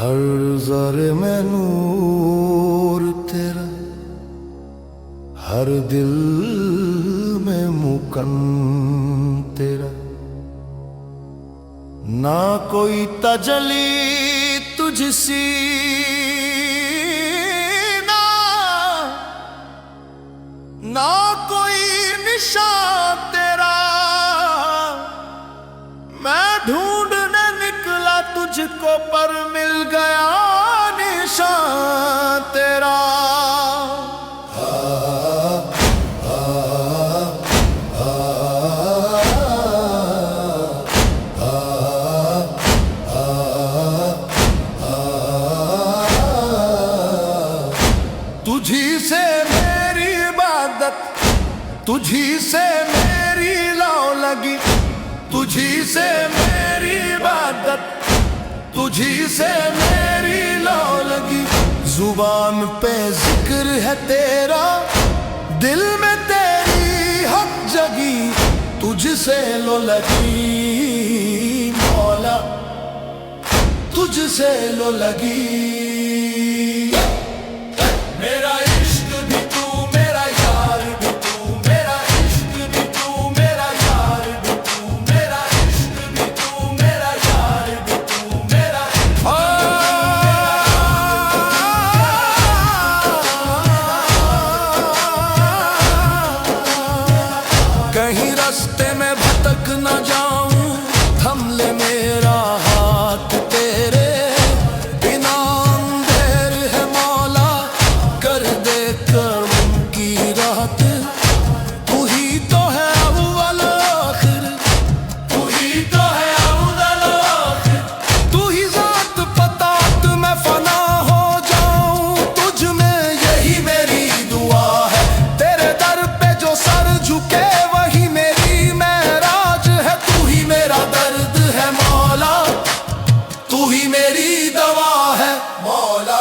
हर ज़रे में नूर तेरा, हर दिल में मुकन तेरा। ना कोई तजली तुझसी, ना कोई निशान तेरा। मैं ढूंढने निकला तुझको पर मिल गया निशान तेरा। तुझी से मेरी इबादत, तुझी से मेरी लौ लगी, तुझी से मेरी इबादत, तुझी से मेरी लौ लगी। जुबान पे जिक्र है तेरा, दिल में तेरी हक जगी। तुझसे लो लगी मौला, तुझसे लो लगी। मेरा इश्क भी तू, मेरा यार भी तू, मेरा इश्क भी तू, मेरा यार भी तू, मेरा इश्क भी तू, मेरा यार भी तू, मेरा कहीं रास्ते में भटक न जाऊं, थम ले मेरा हाथ तेरे बिना। अंधेर है मौला, कर दे कर्म की रात। तू ही तो है अव्वल आखिर, तू ही तो है अव्वल आखिर। तू ही ज़ात पतात मैं फना हो जाऊं तुझ में, यही मेरी दुआ है। तेरे दर पे जो सर झुके वही मेरी महराज है। तू ही मेरा दर्द है मौला, तू ही मेरी दवा है मौला।